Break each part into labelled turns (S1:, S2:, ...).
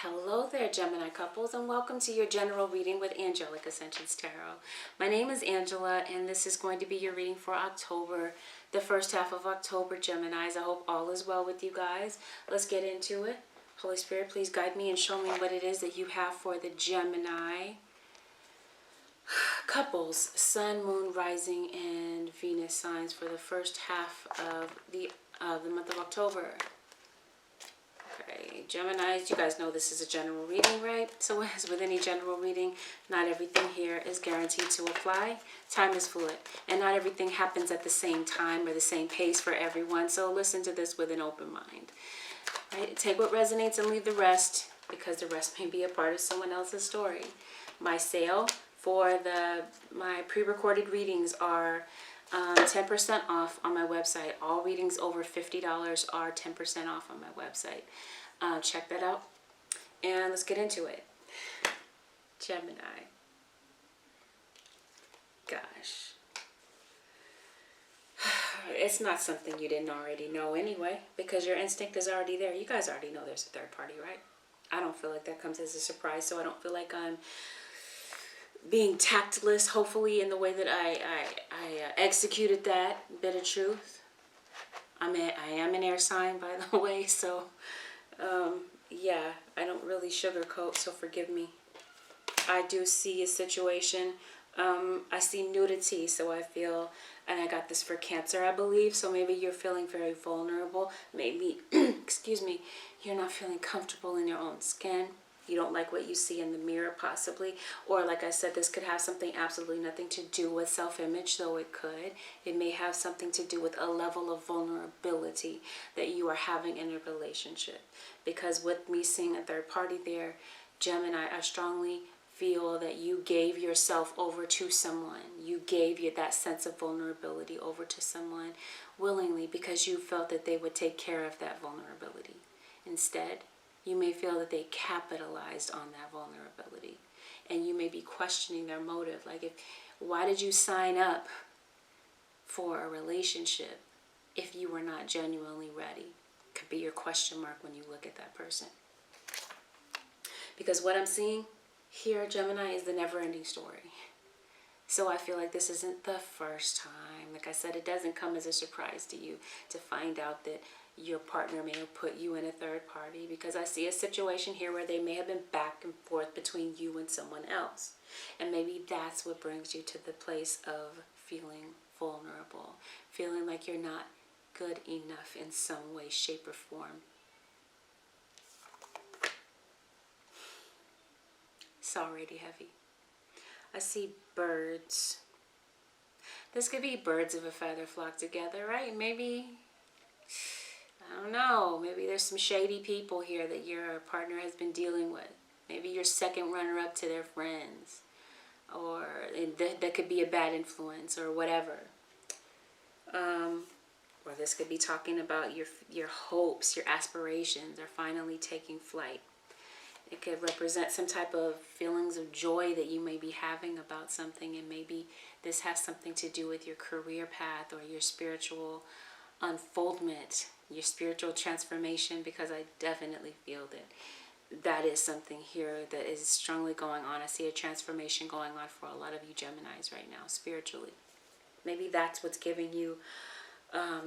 S1: Hello there, Gemini couples, and welcome to your general reading with Angelic Ascensions Tarot. My name is Angela, and this is going to be your reading for October, the first half of October, Geminis. I hope all is well with you guys. Let's get into it. Holy Spirit, please guide me and show me what it is that you have for the Gemini couples, Sun, Moon, Rising, and Venus signs for the first half of the month of October. Okay, Geminis, you guys know this is a general reading, right? So as with any general reading, not everything here is guaranteed to apply. Time is fluid, and not everything happens at the same time or the same pace for everyone. So listen to this with an open mind. Right? Take what resonates and leave the rest, because the rest may be a part of someone else's story. My sale for my pre-recorded readings are 10% off on my website. All readings over $50 are 10% off on my website. Check that out. And let's get into it. Gemini. Gosh. It's not something you didn't already know anyway, because your instinct is already there. You guys already know there's a third party, right? I don't feel like that comes as a surprise, so I don't feel like I'm being tactless, hopefully, in the way that I executed that bit of truth. I am an air sign, by the way, so yeah, I don't really sugarcoat, so forgive me. I do see a situation. I see nudity, so I feel, and I got this for Cancer, I believe, so maybe you're feeling very vulnerable. Maybe, excuse me, you're not feeling comfortable in your own skin. You don't like what you see in the mirror, possibly. Or like I said, this could have something absolutely nothing to do with self-image, though it could. It may have something to do with a level of vulnerability that you are having in a relationship. Because with me seeing a third party there, Gemini, I strongly feel that you gave yourself over to someone. You gave that sense of vulnerability over to someone willingly because you felt that they would take care of that vulnerability. Instead, you may feel that they capitalized on that vulnerability, and you may be questioning their motive. Like, why did you sign up for a relationship if you were not genuinely ready? Could be your question mark when you look at that person. Because what I'm seeing here, Gemini, is the never-ending story. So I feel like this isn't the first time. Like I said, it doesn't come as a surprise to you to find out that your partner may have put you in a third party, because I see a situation here where they may have been back and forth between you and someone else. And maybe that's what brings you to the place of feeling vulnerable, feeling like you're not good enough in some way, shape, or form. It's already heavy. I see birds. This could be birds of a feather flock together, right? Maybe, I don't know, maybe there's some shady people here that your partner has been dealing with. Maybe you're second runner-up to their friends. Or that could be a bad influence or whatever. Or this could be talking about your hopes, your aspirations are finally taking flight. It could represent some type of feelings of joy that you may be having about something, and maybe this has something to do with your career path or your spiritual unfoldment, your spiritual transformation, because I definitely feel that is something here that is strongly going on. I see a transformation going on for a lot of you Geminis right now, spiritually. Maybe that's what's giving you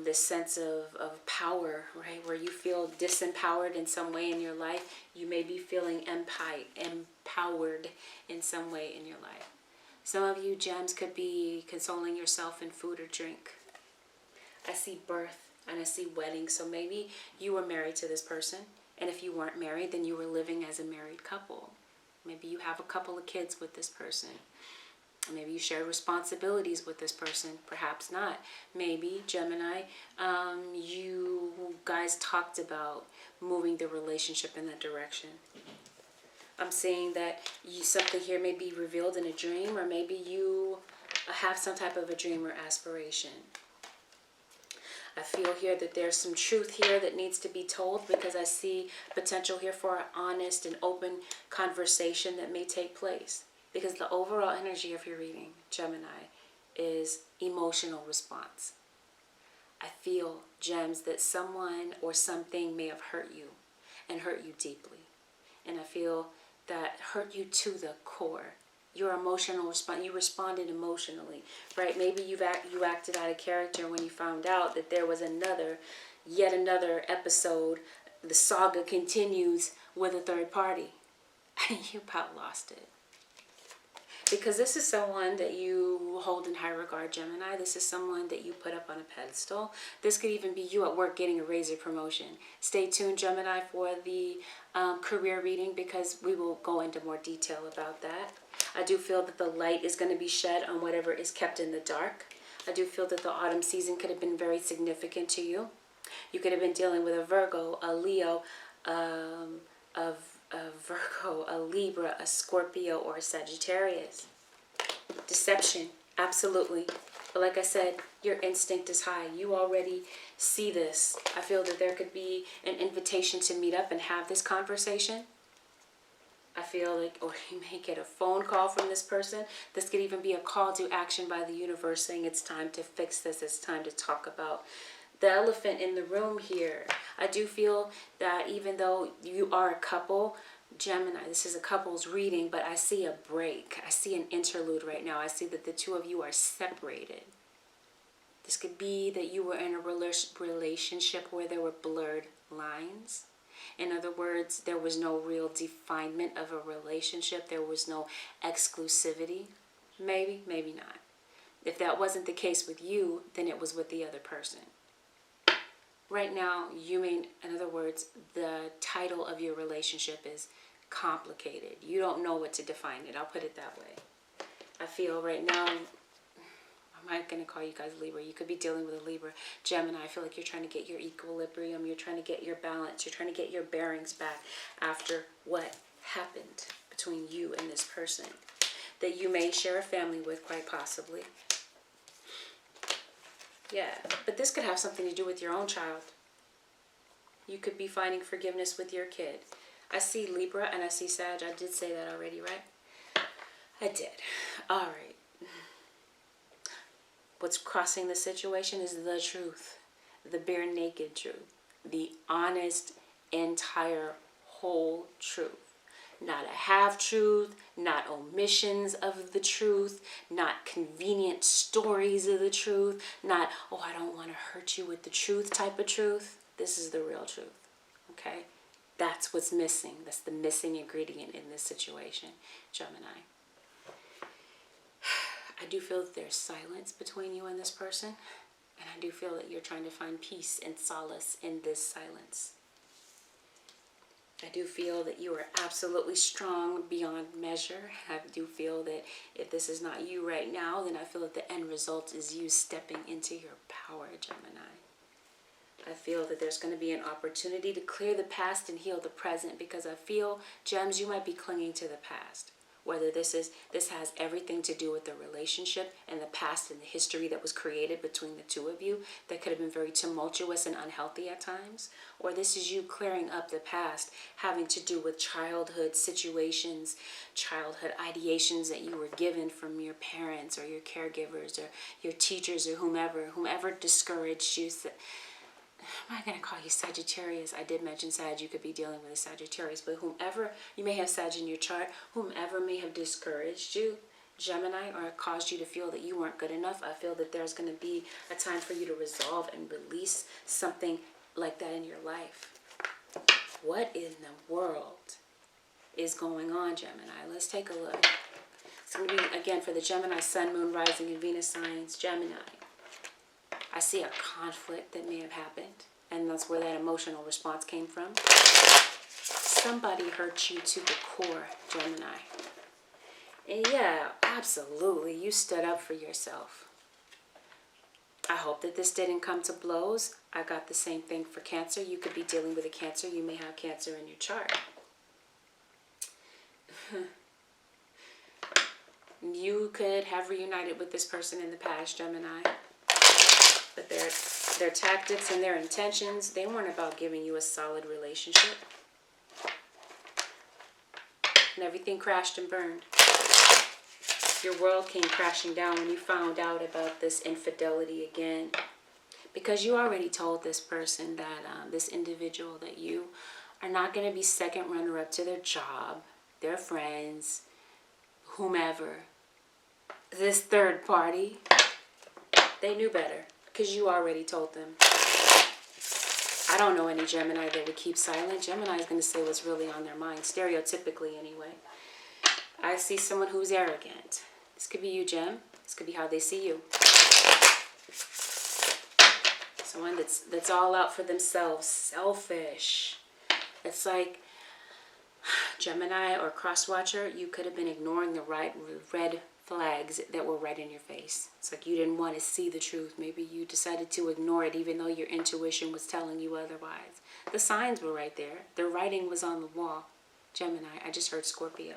S1: this sense of power, right? Where you feel disempowered in some way in your life. You may be feeling empowered in some way in your life. Some of you gems could be consoling yourself in food or drink. I see birth and I see wedding. So maybe you were married to this person. And if you weren't married, then you were living as a married couple. Maybe you have a couple of kids with this person. Maybe you share responsibilities with this person, perhaps not. Maybe, Gemini, you guys talked about moving the relationship in that direction. I'm saying that something here may be revealed in a dream, or maybe you have some type of a dream or aspiration. I feel here that there's some truth here that needs to be told, because I see potential here for an honest and open conversation that may take place. Because the overall energy of your reading, Gemini, is emotional response. I feel, gems, that someone or something may have hurt you and hurt you deeply. And I feel that hurt you to the core. Your emotional response, you responded emotionally, right? Maybe you acted out of character when you found out that there was yet another episode. The saga continues with a third party, and you about lost it. Because this is someone that you hold in high regard, Gemini. This is someone that you put up on a pedestal. This could even be you at work getting a raise or promotion. Stay tuned, Gemini, for the career reading, because we will go into more detail about that. I do feel that the light is going to be shed on whatever is kept in the dark. I do feel that the autumn season could have been very significant to you. You could have been dealing with a Virgo, a Leo, a Virgo, a Libra, a Scorpio, or a Sagittarius. Deception, absolutely. But like I said, your instinct is high. You already see this. I feel that there could be an invitation to meet up and have this conversation. I feel like, or you may get a phone call from this person. This could even be a call to action by the universe saying it's time to fix this. It's time to talk about the elephant in the room here. I do feel that even though you are a couple, Gemini, this is a couple's reading, but I see a break. I see an interlude right now. I see that the two of you are separated. This could be that you were in a relationship where there were blurred lines. In other words, there was no real definement of a relationship. There was no exclusivity. Maybe, maybe not. If that wasn't the case with you, then it was with the other person. Right now, you may, in other words, the title of your relationship is complicated. You don't know what to define it. I'll put it that way. I feel right now, I'm not going to call you guys Libra. You could be dealing with a Libra. Gemini, I feel like you're trying to get your equilibrium. You're trying to get your balance. You're trying to get your bearings back after what happened between you and this person that you may share a family with, quite possibly. Yeah, but this could have something to do with your own child. You could be finding forgiveness with your kid. I see Libra and I see Sag. I did say that already, right? I did. All right. What's crossing the situation is the truth. The bare naked truth. The honest, entire, whole truth. Not a half-truth, not omissions of the truth, not convenient stories of the truth, not, oh, I don't want to hurt you with the truth type of truth. This is the real truth, okay? That's what's missing. That's the missing ingredient in this situation, Gemini. I do feel that there's silence between you and this person, and I do feel that you're trying to find peace and solace in this silence. I do feel that you are absolutely strong beyond measure. I do feel that if this is not you right now, then I feel that the end result is you stepping into your power, Gemini. I feel that there's going to be an opportunity to clear the past and heal the present, because I feel, Gems, you might be clinging to the past. Whether this has everything to do with the relationship and the past and the history that was created between the two of you that could have been very tumultuous and unhealthy at times, or this is you clearing up the past having to do with childhood situations, childhood ideations that you were given from your parents or your caregivers or your teachers or whomever discouraged you. I'm not going to call you Sagittarius. I did mention Sag. You could be dealing with a Sagittarius. But whomever, you may have Sag in your chart, whomever may have discouraged you, Gemini, or caused you to feel that you weren't good enough, I feel that there's going to be a time for you to resolve and release something like that in your life. What in the world is going on, Gemini? Let's take a look. It's going to be, again, for the Gemini, Sun, Moon, Rising, and Venus signs, Gemini. I see a conflict that may have happened, and that's where that emotional response came from. Somebody hurt you to the core, Gemini. And yeah, absolutely, you stood up for yourself. I hope that this didn't come to blows. I got the same thing for Cancer. You could be dealing with a Cancer. You may have Cancer in your chart. You could have reunited with this person in the past, Gemini. But their tactics and their intentions, they weren't about giving you a solid relationship. And everything crashed and burned. Your world came crashing down when you found out about this infidelity again. Because you already told this person that, this individual that you are not going to be second runner-up to their job, their friends, whomever. This third party, they knew better because you already told them. I don't know any Gemini that would keep silent. Gemini is going to say what's really on their mind, stereotypically anyway. I see someone who's arrogant. This could be you, Gem. This could be how they see you. Someone that's all out for themselves, selfish. It's like Gemini or cross-watcher, you could have been ignoring the red flags that were right in your face. It's like you didn't want to see the truth. Maybe you decided to ignore it even though your intuition was telling you otherwise. The signs were right there. The writing was on the wall. Gemini, I just heard Scorpio.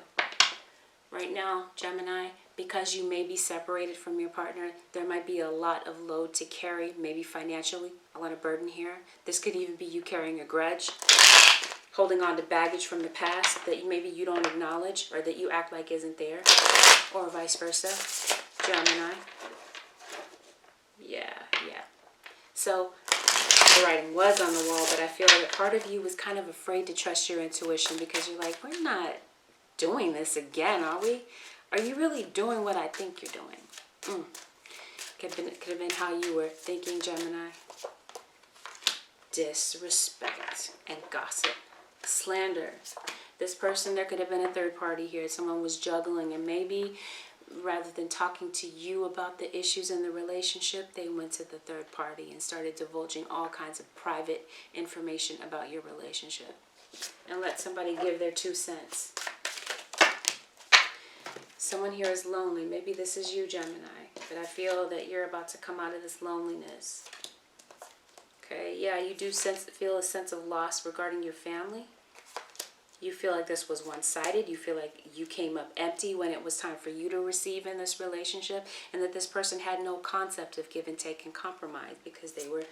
S1: Right now, Gemini, because you may be separated from your partner, there might be a lot of load to carry, maybe financially, a lot of burden here. This could even be you carrying a grudge, holding on to baggage from the past that maybe you don't acknowledge or that you act like isn't there, or vice versa. Gemini. Yeah. So the writing was on the wall, but I feel that part of you was kind of afraid to trust your intuition because you're like, we're not doing this again, are we? Are you really doing what I think you're doing? Could have been how you were thinking, Gemini. Disrespect and gossip. Slander. This person, there could have been a third party here. Someone was juggling, and maybe rather than talking to you about the issues in the relationship, they went to the third party and started divulging all kinds of private information about your relationship. And let somebody give their 2 cents. Someone here is lonely. Maybe this is you, Gemini. But I feel that you're about to come out of this loneliness. Okay, yeah, you do feel a sense of loss regarding your family. You feel like this was one-sided. You feel like you came up empty when it was time for you to receive in this relationship. And that this person had no concept of give and take and compromise because they were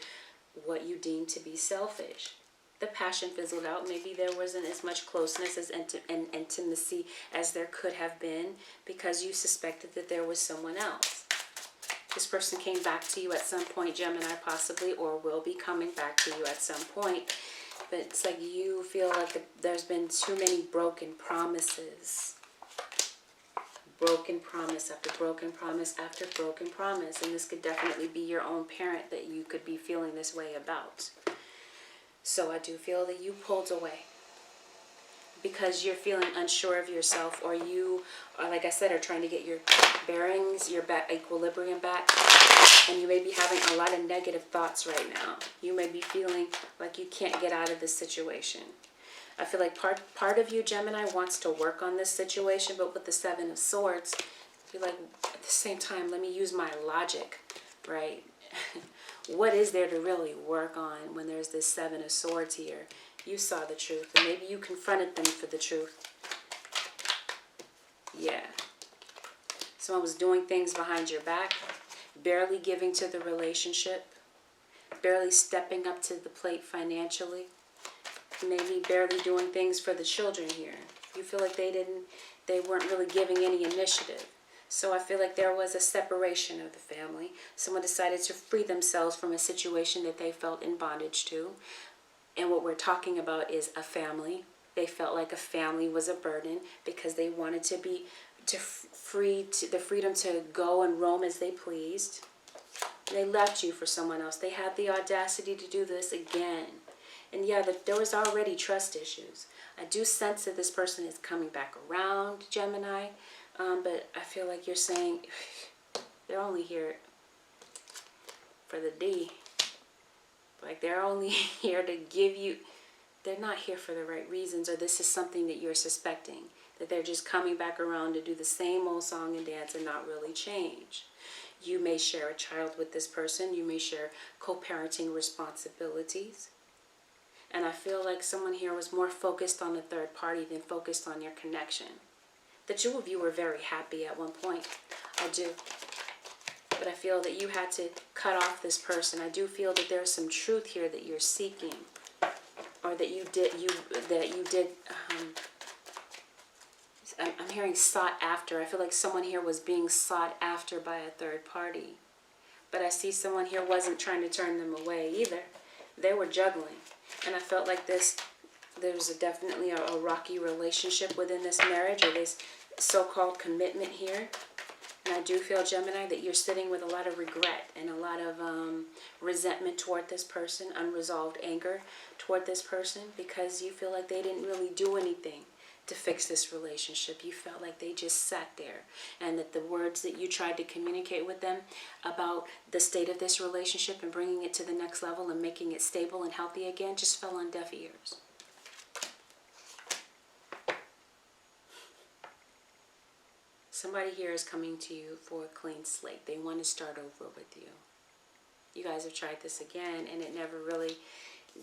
S1: what you deemed to be selfish. The passion fizzled out. Maybe there wasn't as much closeness and intimacy as there could have been because you suspected that there was someone else. This person came back to you at some point, Gemini, possibly, or will be coming back to you at some point. But it's like you feel like there's been too many broken promises. Broken promise after broken promise after broken promise. And this could definitely be your own parent that you could be feeling this way about. So I do feel that you pulled away because you're feeling unsure of yourself, or you, like I said, are trying to get your bearings, your equilibrium back, and you may be having a lot of negative thoughts right now. You may be feeling like you can't get out of this situation. I feel like part of you, Gemini, wants to work on this situation, but with the 7 of Swords, you're like, at the same time, let me use my logic, right? What is there to really work on when there's this 7 of Swords here? You saw the truth, and maybe you confronted them for the truth. Yeah. Someone was doing things behind your back, barely giving to the relationship, barely stepping up to the plate financially, maybe barely doing things for the children here. You feel like they weren't really giving any initiative. So I feel like there was a separation of the family. Someone decided to free themselves from a situation that they felt in bondage to. And what we're talking about is a family. They felt like a family was a burden because they wanted to be the freedom to go and roam as they pleased. They left you for someone else. They had the audacity to do this again. And yeah, there was already trust issues. I do sense that this person is coming back around, Gemini. But I feel like you're saying they're only here for the D. Like they're only here to give you, they're not here for the right reasons, or this is something that you're suspecting, that they're just coming back around to do the same old song and dance and not really change. You may share a child with this person. You may share co-parenting responsibilities. And I feel like someone here was more focused on the third party than focused on your connection. The 2 of you were very happy at one point. I do. But I feel that you had to cut off this person. I do feel that there's some truth here that you're seeking. Or that you did, I'm hearing sought after. I feel like someone here was being sought after by a third party. But I see someone here wasn't trying to turn them away either. They were juggling. And I felt like this there's definitely a rocky relationship within this marriage, or this so-called commitment here. And I do feel, Gemini, that you're sitting with a lot of regret and a lot of resentment toward this person, unresolved anger toward this person, because you feel like they didn't really do anything to fix this relationship. You felt like they just sat there, and that the words that you tried to communicate with them about the state of this relationship and bringing it to the next level and making it stable and healthy again just fell on deaf ears. Somebody here is coming to you for a clean slate. They want to start over with you. You guys have tried this again, and it never really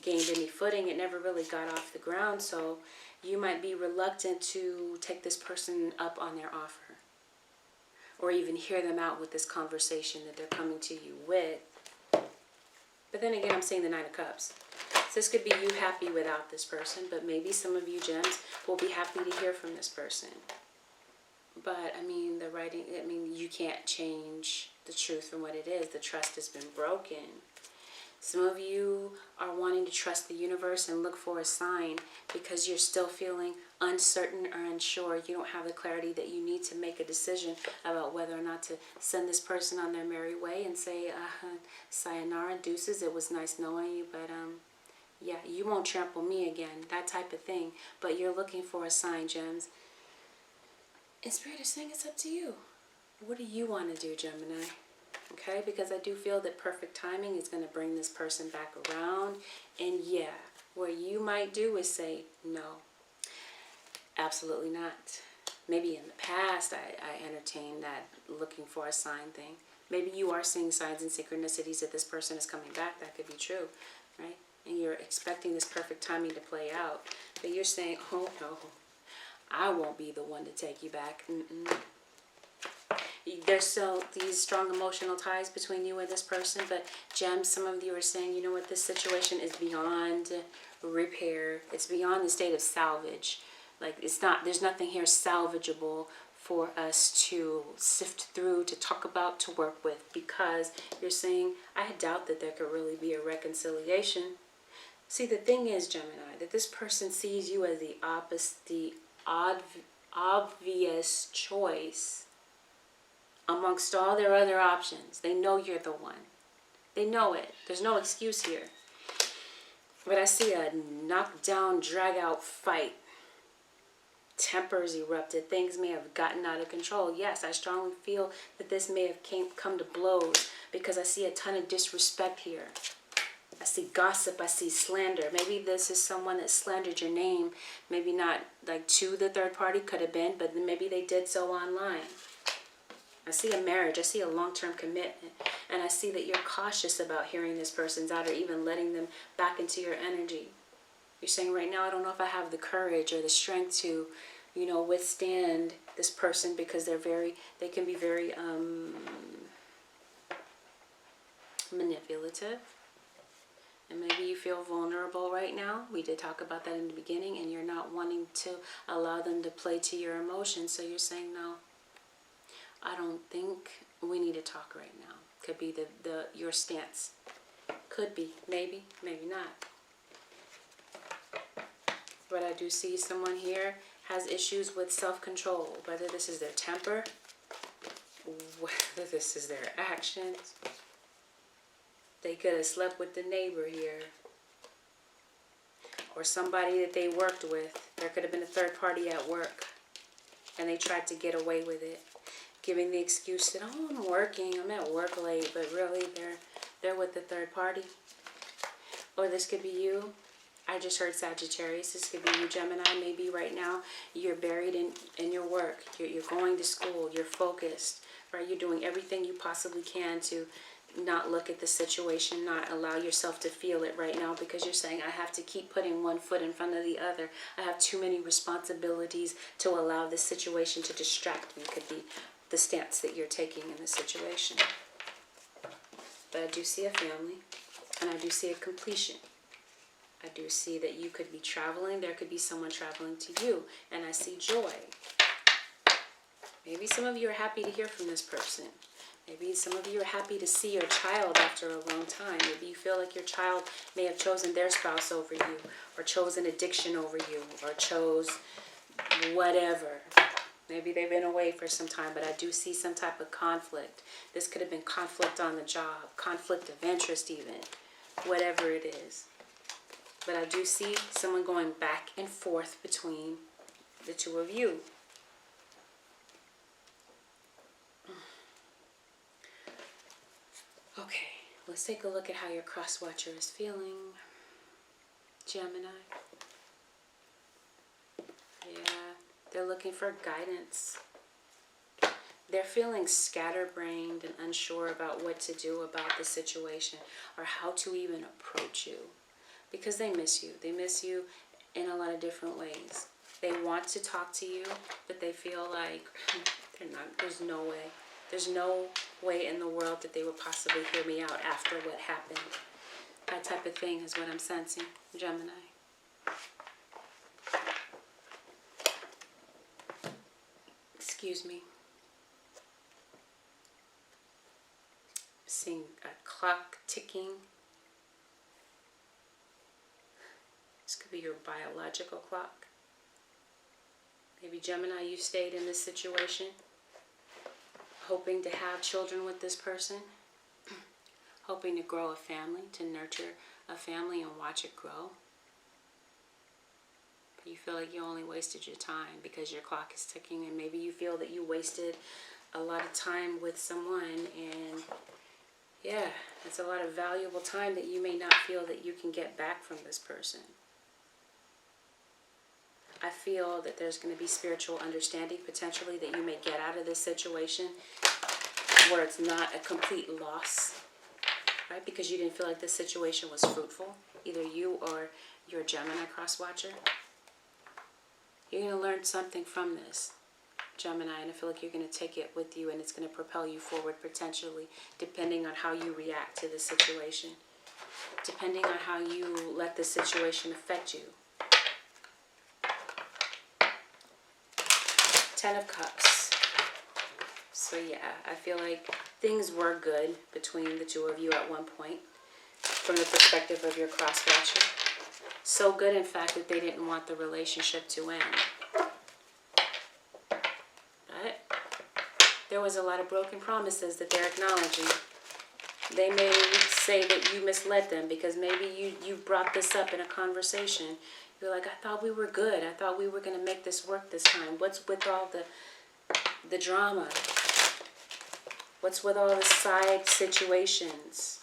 S1: gained any footing. It never really got off the ground. So you might be reluctant to take this person up on their offer, or even hear them out with this conversation that they're coming to you with. But then again, I'm seeing the Nine of Cups. So this could be you happy without this person, but maybe some of you gems will be happy to hear from this person. But, I mean, the writing, I mean, you can't change the truth from what it is. The trust has been broken. Some of you are wanting to trust the universe and look for a sign because you're still feeling uncertain or unsure. You don't have the clarity that you need to make a decision about whether or not to send this person on their merry way and say, sayonara, deuces, it was nice knowing you, but, yeah, you won't trample me again, that type of thing. But you're looking for a sign, gems. And Spirit is saying it's up to you. What do you want to do, Gemini? Okay, because I do feel that perfect timing is going to bring this person back around. And yeah, what you might do is say, no, absolutely not. Maybe in the past I entertained that looking for a sign thing. Maybe you are seeing signs and synchronicities that this person is coming back. That could be true, right? And you're expecting this perfect timing to play out. But you're saying, oh no, I won't be the one to take you back. There's still these strong emotional ties between you and this person, but gems, some of you are saying, you know what, this situation is beyond repair. It's beyond the state of salvage. Like, it's not, there's nothing here salvageable for us to sift through, to talk about, to work with, because you're saying, I doubt that there could really be a reconciliation. See, the thing is, Gemini, that this person sees you as the obvious choice amongst all their other options. They know you're the one. They know it. There's no excuse here. But I see a knockdown, drag-out fight. Tempers erupted. Things may have gotten out of control. Yes, I strongly feel that this may have come to blows, because I see a ton of disrespect here. I see gossip, I see slander. Maybe this is someone that slandered your name. Maybe not like to the third party, could have been, but maybe they did so online. I see a marriage, I see a long-term commitment, and I see that you're cautious about hearing this person's out or even letting them back into your energy. You're saying right now, I don't know if I have the courage or the strength to, you know, withstand this person, because they can be very manipulative. And maybe you feel vulnerable right now. We did talk about that in the beginning, and you're not wanting to allow them to play to your emotions. So you're saying, no, I don't think we need to talk right now. Could be your stance. Could be. Maybe. Maybe not. But I do see someone here has issues with self-control. Whether this is their temper, whether this is their actions. They could have slept with the neighbor here. Or somebody that they worked with. There could have been a third party at work, and they tried to get away with it, giving the excuse that, oh, I'm working, I'm at work late, but really they're with the third party. Or this could be you. I just heard Sagittarius. This could be you, Gemini. Maybe right now you're buried in your work. You're going to school. You're focused, right? You're doing everything you possibly can to not look at the situation, not allow yourself to feel it right now, because you're saying, I have to keep putting one foot in front of the other. I have too many responsibilities to allow this situation to distract me. Could be the stance that you're taking in the situation. But I do see a family, and I do see a completion. I do see that you could be traveling. There could be someone traveling to you, and I see joy. Maybe some of you are happy to hear from this person. Maybe some of you are happy to see your child after a long time. Maybe you feel like your child may have chosen their spouse over you, or chosen addiction over you, or chose whatever. Maybe they've been away for some time, but I do see some type of conflict. This could have been conflict on the job, conflict of interest even, whatever it is. But I do see someone going back and forth between the two of you. Okay, let's take a look at how your cross-watcher is feeling. Gemini. Yeah, they're looking for guidance. They're feeling scatterbrained and unsure about what to do about the situation or how to even approach you. Because they miss you. They miss you in a lot of different ways. They want to talk to you, but they feel like they're not. There's no way. There's no way in the world that they would possibly hear me out after what happened. That type of thing is what I'm sensing, Gemini. Excuse me. Seeing a clock ticking. This could be your biological clock. Maybe Gemini, you stayed in this situation hoping to have children with this person, hoping to grow a family, to nurture a family and watch it grow. But you feel like you only wasted your time because your clock is ticking, and maybe you feel that you wasted a lot of time with someone, and yeah, it's a lot of valuable time that you may not feel that you can get back from this person. I feel that there's going to be spiritual understanding potentially that you may get out of this situation where it's not a complete loss, right? Because you didn't feel like this situation was fruitful, either you or your Gemini cross-watcher. You're going to learn something from this, Gemini, and I feel like you're going to take it with you, and it's going to propel you forward potentially, depending on how you react to the situation, depending on how you let the situation affect you. 10 of Cups. So yeah, I feel like things were good between the two of you at one point, from the perspective of your cross-watcher. So good, in fact, that they didn't want the relationship to end. But there was a lot of broken promises that they're acknowledging. They may say that you misled them because maybe you brought this up in a conversation. You're like, I thought we were good. I thought we were going to make this work this time. What's with all the drama? What's with all the side situations?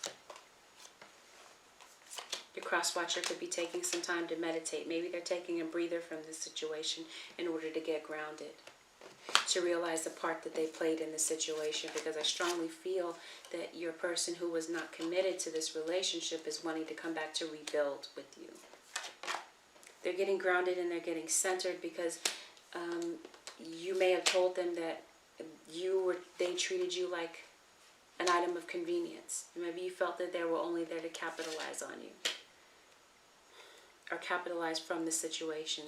S1: Your cross-watcher could be taking some time to meditate. Maybe they're taking a breather from this situation in order to get grounded, to realize the part that they played in the situation, because I strongly feel that your person who was not committed to this relationship is wanting to come back to rebuild with you. They're getting grounded and they're getting centered because you may have told them that they treated you like an item of convenience. Maybe you felt that they were only there to capitalize on you or capitalize from the situation.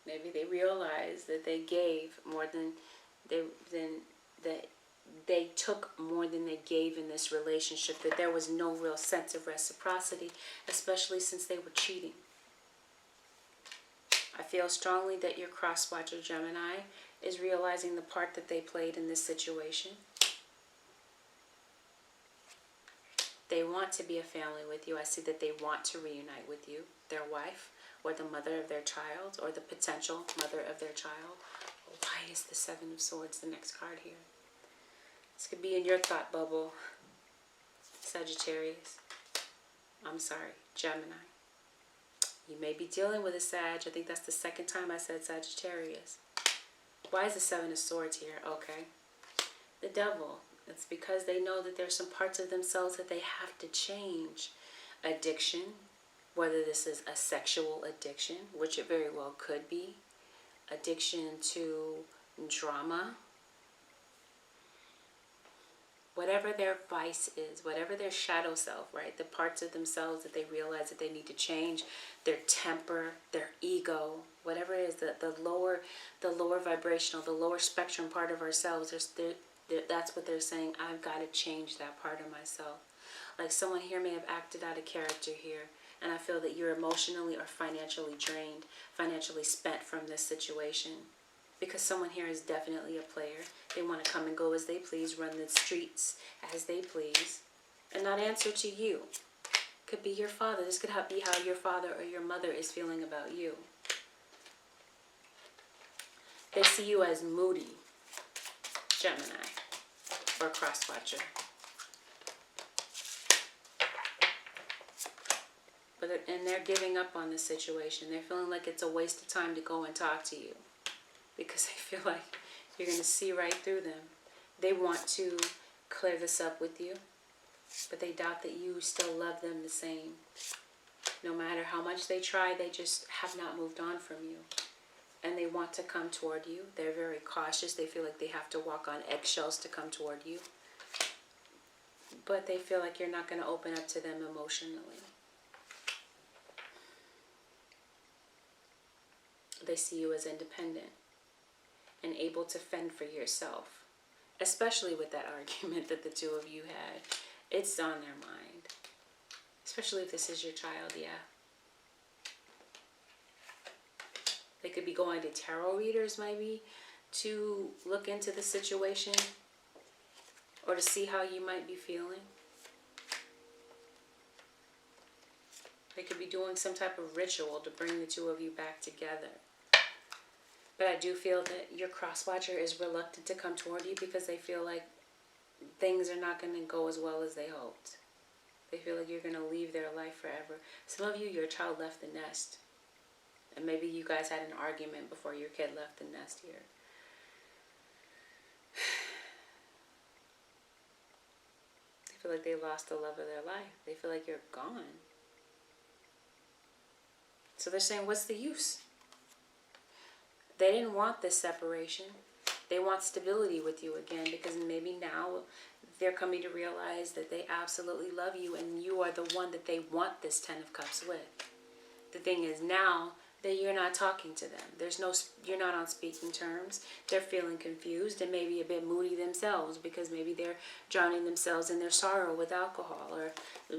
S1: Maybe they realized that they gave more than they took more than they gave in this relationship, that there was no real sense of reciprocity, especially since they were cheating. I feel strongly that your cross-watcher Gemini is realizing the part that they played in this situation. They want to be a family with you. I see that they want to reunite with you, their wife, or the mother of their child, or the potential mother of their child. Why is the Seven of Swords the next card here? This could be in your thought bubble, Sagittarius. I'm sorry, Gemini. You may be dealing with a Sag. I think that's the second time I said Sagittarius. Why is the Seven of Swords here? Okay. The Devil. It's because they know that there's some parts of themselves that they have to change. Addiction, whether this is a sexual addiction, which it very well could be. Addiction to drama. whatever their vice is, whatever their shadow self, right? The parts of themselves that they realize that they need to change, their temper, their ego, whatever it is, the lower vibrational, the lower spectrum part of ourselves, that's what they're saying. I've got to change that part of myself. Like someone here may have acted out of character here, and I feel that you're emotionally or financially drained, financially spent from this situation. Because someone here is definitely a player. They want to come and go as they please, run the streets as they please, and not answer to you. Could be your father. This could be how your father or your mother is feeling about you. They see you as moody, Gemini, or cross-watcher. And they're giving up on this situation. They're feeling like it's a waste of time to go and talk to you, because they feel like you're going to see right through them. They want to clear this up with you, but they doubt that you still love them the same. No matter how much they try, they just have not moved on from you. And they want to come toward you. They're very cautious. They feel like they have to walk on eggshells to come toward you. But they feel like you're not going to open up to them emotionally. They see you as independent and able to fend for yourself, especially with that argument that the two of you had. It's on their mind, especially if this is your child. Yeah, they could be going to tarot readers maybe to look into the situation or to see how you might be feeling. They could be doing some type of ritual to bring the two of you back together. But I do feel that your cross-watcher is reluctant to come toward you because they feel like things are not going to go as well as they hoped. They feel like you're going to leave their life forever. Some of you, your child left the nest. And maybe you guys had an argument before your kid left the nest here. They feel like they lost the love of their life. They feel like you're gone. So they're saying, what's the use? They didn't want this separation. They want stability with you again, because maybe now they're coming to realize that they absolutely love you and you are the one that they want this 10 of Cups with. The thing is now that you're not talking to them. You're not on speaking terms. They're feeling confused and maybe a bit moody themselves, because maybe they're drowning themselves in their sorrow with alcohol or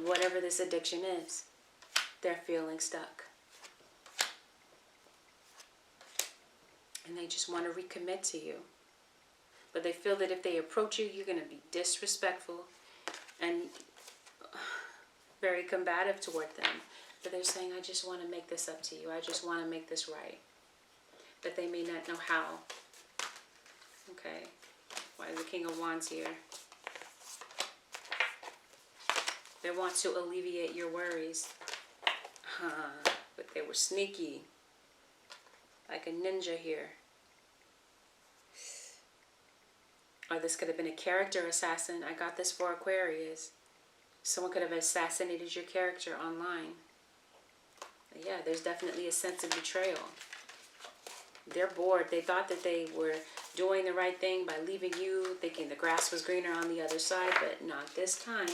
S1: whatever this addiction is. They're feeling stuck. And they just want to recommit to you. But they feel that if they approach you, you're going to be disrespectful and very combative toward them. But they're saying, I just want to make this up to you. I just want to make this right. But they may not know how. Okay. Why is the King of Wands here? They want to alleviate your worries. But they were sneaky. Like a ninja here. Or this could have been a character assassin. I got this for Aquarius. Someone could have assassinated your character online. Yeah, there's definitely a sense of betrayal. They're bored. They thought that they were doing the right thing by leaving you, thinking the grass was greener on the other side, but not this time.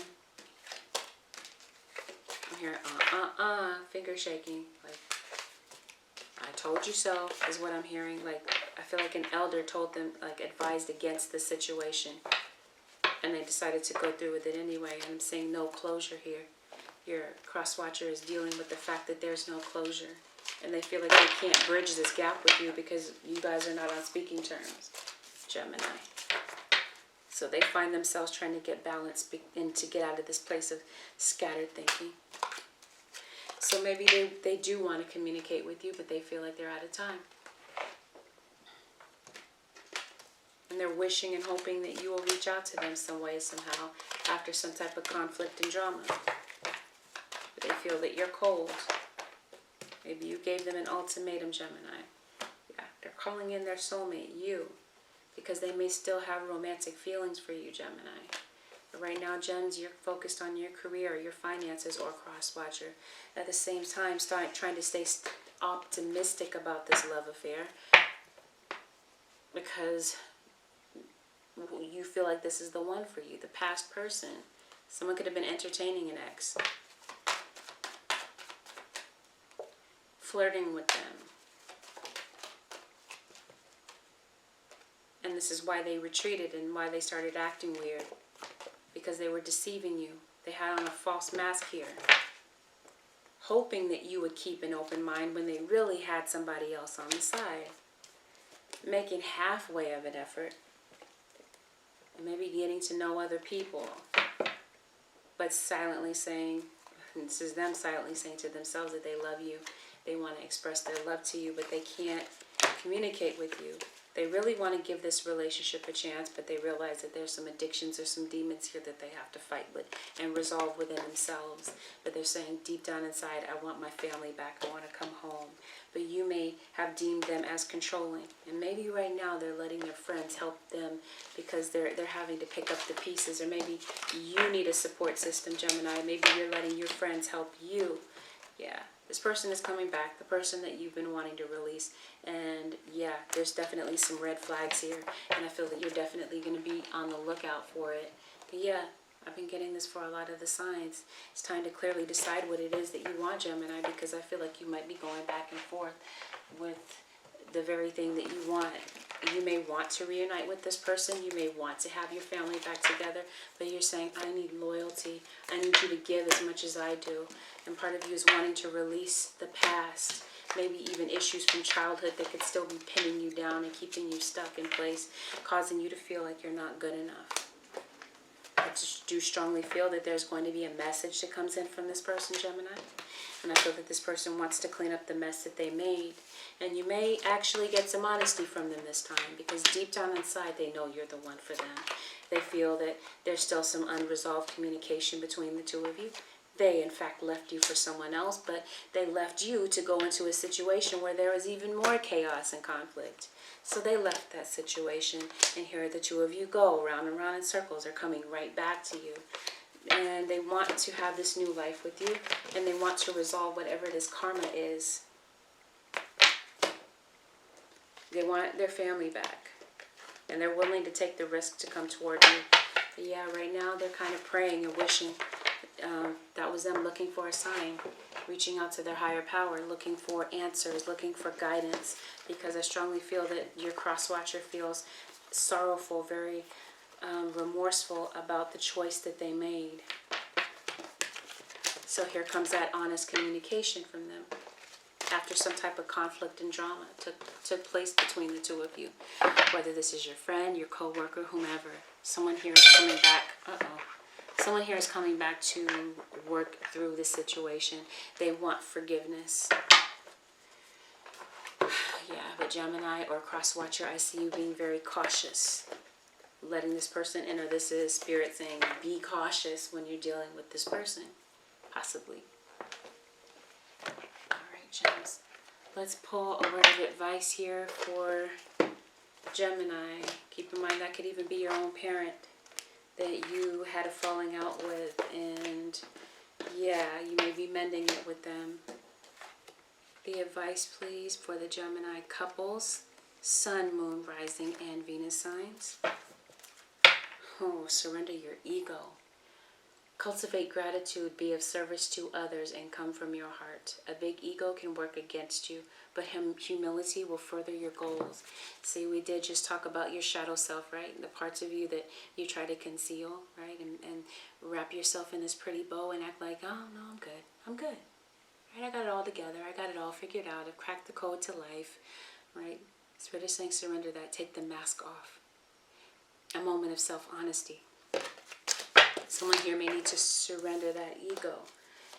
S1: I'm here, finger shaking. Like, I told you so, is what I'm hearing. Like, I feel like an elder told them, like, advised against the situation. And they decided to go through with it anyway. And I'm seeing no closure here. Your cross-watcher is dealing with the fact that there's no closure. And they feel like they can't bridge this gap with you because you guys are not on speaking terms, Gemini. So they find themselves trying to get balance and to get out of this place of scattered thinking. So maybe they do want to communicate with you, but they feel like they're out of time. And they're wishing and hoping that you will reach out to them some way, somehow, after some type of conflict and drama. But they feel that you're cold. Maybe you gave them an ultimatum, Gemini. Yeah, they're calling in their soulmate, you, because they may still have romantic feelings for you, Gemini. But right now, Gems, you're focused on your career, your finances, or cross-watcher. At the same time, trying to stay optimistic about this love affair, because you feel like this is the one for you. The past person. Someone could have been entertaining an ex. Flirting with them. And this is why they retreated and why they started acting weird. Because they were deceiving you. They had on a false mask here. Hoping that you would keep an open mind when they really had somebody else on the side. Making halfway of an effort. And maybe getting to know other people. But silently saying, this is them silently saying to themselves that they love you. They want to express their love to you, but they can't communicate with you. They really want to give this relationship a chance, but they realize that there's some addictions or some demons here that they have to fight with and resolve within themselves. But they're saying deep down inside, I want my family back. I want to come home. But you may have deemed them as controlling. And maybe right now they're letting their friends help them because they're having to pick up the pieces. Or maybe you need a support system, Gemini. Maybe you're letting your friends help you. Yeah. This person is coming back, the person that you've been wanting to release. And yeah, there's definitely some red flags here. And I feel that you're definitely going to be on the lookout for it. But yeah, I've been getting this for a lot of the signs. It's time to clearly decide what it is that you want, Gemini, because I feel like you might be going back and forth with the very thing that you want. You may want to reunite with this person. You may want to have your family back together. But you're saying, I need loyalty. I need you to give as much as I do. And part of you is wanting to release the past. Maybe even issues from childhood that could still be pinning you down and keeping you stuck in place. Causing you to feel like you're not good enough. I do strongly feel that there's going to be a message that comes in from this person, Gemini. And I feel that this person wants to clean up the mess that they made. And you may actually get some honesty from them this time. Because deep down inside, they know you're the one for them. They feel that there's still some unresolved communication between the two of you. They, in fact, left you for someone else. But they left you to go into a situation where there was even more chaos and conflict. So they left that situation. And here the two of you go round and round in circles. They're coming right back to you. And they want to have this new life with you. And they want to resolve whatever this karma is. They want their family back. And they're willing to take the risk to come toward you. But yeah, right now they're kind of praying and wishing. That was them looking for a sign. Reaching out to their higher power. Looking for answers. Looking for guidance. Because I strongly feel that your cross-watcher feels sorrowful, very remorseful about the choice that they made. So here comes that honest communication from them. After some type of conflict and drama took place between the two of you. Whether this is your friend, your co-worker, whomever. Someone here is coming back. Someone here is coming back to work through this situation. They want forgiveness. Yeah, but Gemini or cross-watcher, I see you being very cautious. Letting this person in, or this is Spirit saying, be cautious when you're dealing with this person. Possibly. Alright, Gems. Let's pull a word of advice here for Gemini. Keep in mind that could even be your own parent that you had a falling out with. And yeah, you may be mending it with them. The advice, please, for the Gemini couples. Sun, Moon, Rising, and Venus signs. Oh, surrender your ego. Cultivate gratitude, be of service to others, and come from your heart. A big ego can work against you, but humility will further your goals. See, we did just talk about your shadow self, right? The parts of you that you try to conceal, right? And wrap yourself in this pretty bow and act like, oh, no, I'm good. I'm good. Right? I got it all together. I got it all figured out. I've cracked the code to life, right? Spirit is saying surrender that. Take the mask off. A moment of self-honesty. Someone here may need to surrender that ego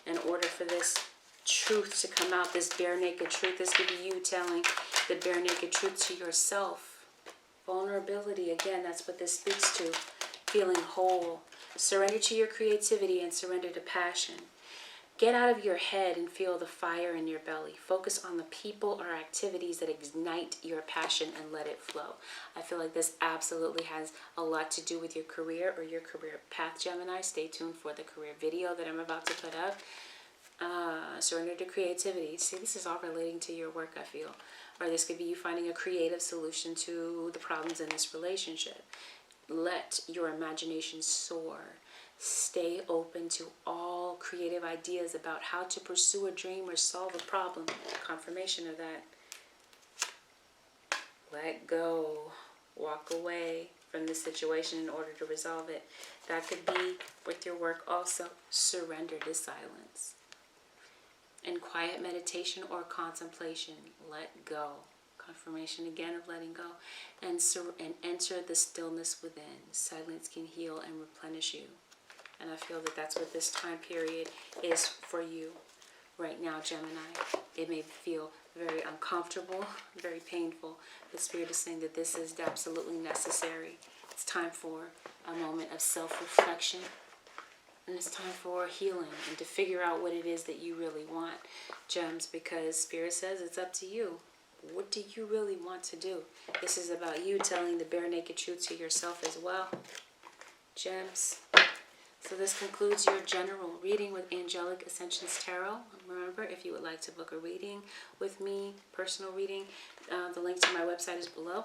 S1: in order for this truth to come out, this bare naked truth. This could be you telling the bare naked truth to yourself. Vulnerability, again, that's what this speaks to. Feeling whole. Surrender to your creativity and surrender to passion. Get out of your head and feel the fire in your belly. Focus on the people or activities that ignite your passion and let it flow. I feel like this absolutely has a lot to do with your career or your career path, Gemini. Stay tuned for the career video that I'm about to put up. Surrender to creativity. See, this is all relating to your work, I feel. Or this could be you finding a creative solution to the problems in this relationship. Let your imagination soar. Stay open to all creative ideas about how to pursue a dream or solve a problem. Confirmation of that. Let go. Walk away from the situation in order to resolve it. That could be with your work also. Surrender to silence. In quiet meditation or contemplation, let go. Confirmation again of letting go. And enter the stillness within. Silence can heal and replenish you. And I feel that that's what this time period is for you right now, Gemini. It may feel very uncomfortable, very painful. The Spirit is saying that this is absolutely necessary. It's time for a moment of self-reflection. And it's time for healing and to figure out what it is that you really want, Gems, because Spirit says it's up to you. What do you really want to do? This is about you telling the bare naked truth to yourself as well, Gems. So this concludes your general reading with Angelic Ascensions Tarot. Remember, if you would like to book a reading with me, personal reading, the link to my website is below.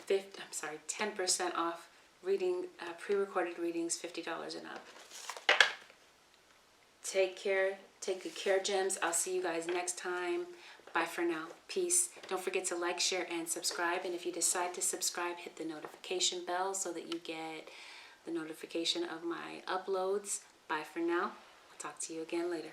S1: 10% off reading, pre-recorded readings, $50 and up. Take care. Take good care, Gems. I'll see you guys next time. Bye for now. Peace. Don't forget to like, share, and subscribe. And if you decide to subscribe, hit the notification bell so that you get the notification of my uploads. Bye for now. I'll talk to you again later.